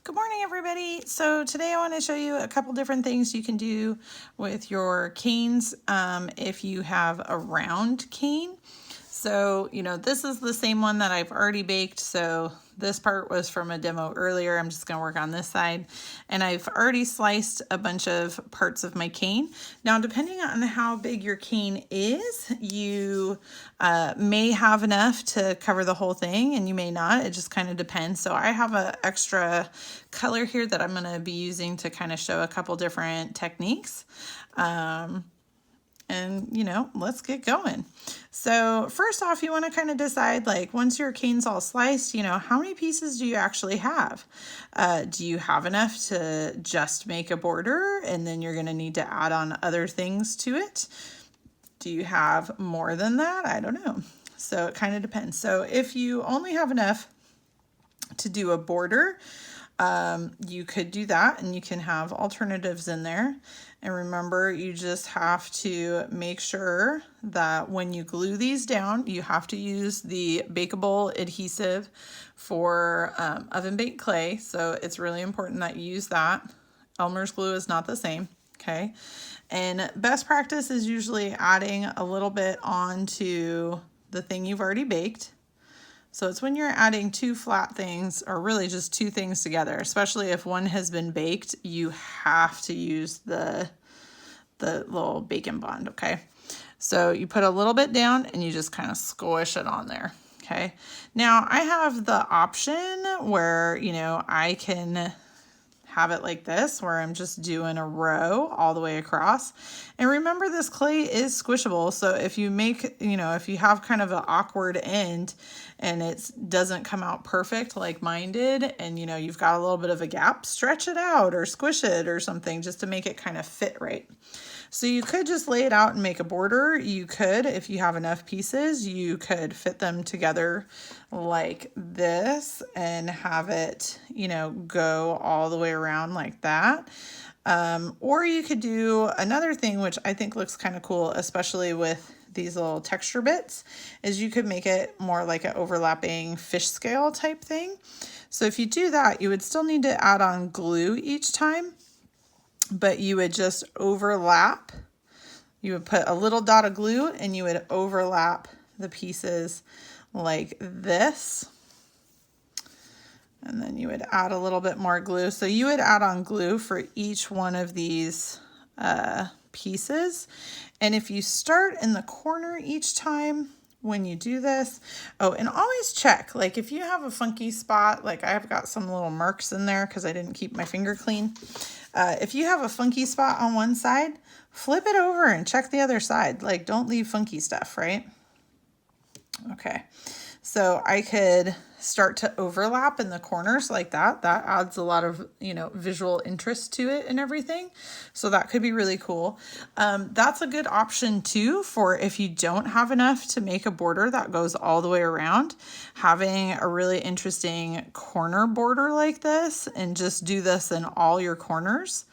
Good morning, everybody. So today I want to show you a couple different things you can do with your canes if you have a round cane. So, this is the same one that I've already baked. So this part was from a demo earlier. I'm just going to work on this side. And I've already sliced a bunch of parts of my cane. Now, depending on how big your cane is, you may have enough to cover the whole thing and you may not. It just kind of depends. So I have an extra color here that I'm going to be using to kind of show a couple different techniques. Let's get going. So first off, you want to kind of decide, like, once your cane's all sliced, how many pieces do you actually have? Do you have enough to just make a border and then you're going to need to add on other things to it? Do you have more than that? I don't know. So it kind of depends. So if you only have enough to do a border, you could do that, and you can have alternatives in there. And remember, you just have to make sure that when you glue these down, you have to use the bakeable adhesive for oven baked clay. So it's really important that you use that. Elmer's glue is not the same. Okay. And best practice is usually adding a little bit onto the thing you've already baked. So it's when you're adding two flat things, or really just two things together, especially if one has been baked, you have to use the little bacon bond, okay? So you put a little bit down and you just kind of squish it on there, okay? Now I have the option where, I can have it like this, where I'm just doing a row all the way across. And remember, this clay is squishable. So if you make, if you have kind of an awkward end and it doesn't come out perfect like mine did, and you've got a little bit of a gap, stretch it out or squish it or something just to make it kind of fit right. So you could just lay it out and make a border. You could, if you have enough pieces, you could fit them together like this and have it, go all the way around like that. Or you could do another thing, which I think looks kind of cool, especially with these little texture bits, is you could make it more like an overlapping fish scale type thing. So if you do that, you would still need to add on glue each time, but you would just overlap. You would put a little dot of glue and you would overlap the pieces like this. And then you would add a little bit more glue. So you would add on glue for each one of these pieces. And if you start in the corner each time when you do this, and always check, like if you have a funky spot, like I've got some little marks in there because I didn't keep my finger clean. If you have a funky spot on one side, flip it over and check the other side. Like, don't leave funky stuff, right? Okay, so I could start to overlap in the corners like that. That adds a lot of, visual interest to it and everything. So that could be really cool. That's a good option too for if you don't have enough to make a border that goes all the way around. Having a really interesting corner border like this, and just do this in all your corners,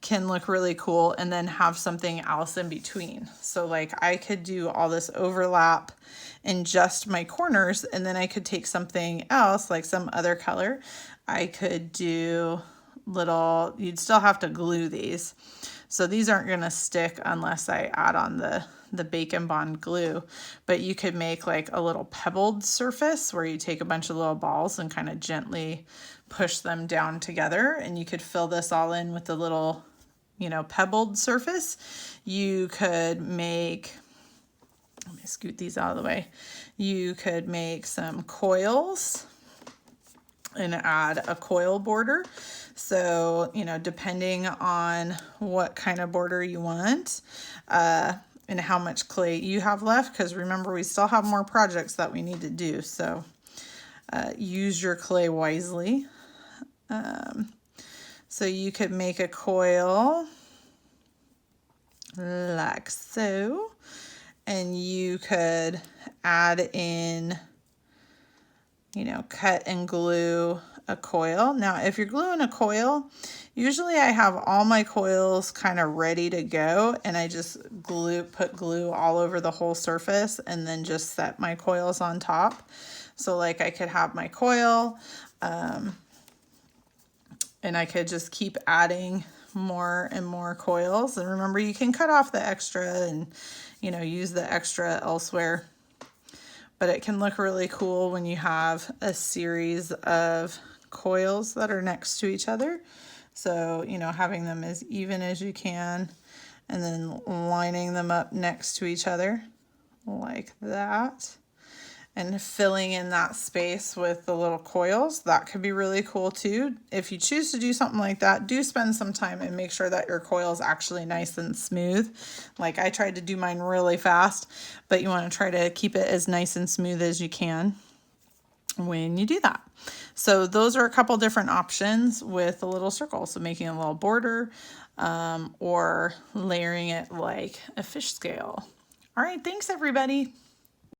can look really cool, and then have something else in between. So like I could do all this overlap in just my corners, and then I could take something else, like some other color. I could do you'd still have to glue these. So these aren't gonna stick unless I add on the bacon bond glue, but you could make like a little pebbled surface where you take a bunch of little balls and kind of gently push them down together, and you could fill this all in with the little pebbled surface. You could make, let me scoot these out of the way. You could make some coils and add a coil border. So, depending on what kind of border you want, and how much clay you have left, because remember, we still have more projects that we need to do. So, use your clay wisely. So you could make a coil like so, and you could add in, cut and glue a coil. Now, if you're gluing a coil, usually I have all my coils kind of ready to go, and I just put glue all over the whole surface and then just set my coils on top. So like I could have my coil, And I could just keep adding more and more coils. And remember, you can cut off the extra and, you know, use the extra elsewhere. But it can look really cool when you have a series of coils that are next to each other. So, you know, having them as even as you can and then lining them up next to each other like that. And filling in that space with the little coils, that could be really cool too. If you choose to do something like that, do spend some time and make sure that your coil is actually nice and smooth. Like I tried to do mine really fast, but you want to try to keep it as nice and smooth as you can when you do that. So those are a couple different options with a little circle. So making a little border or layering it like a fish scale. All right, thanks everybody.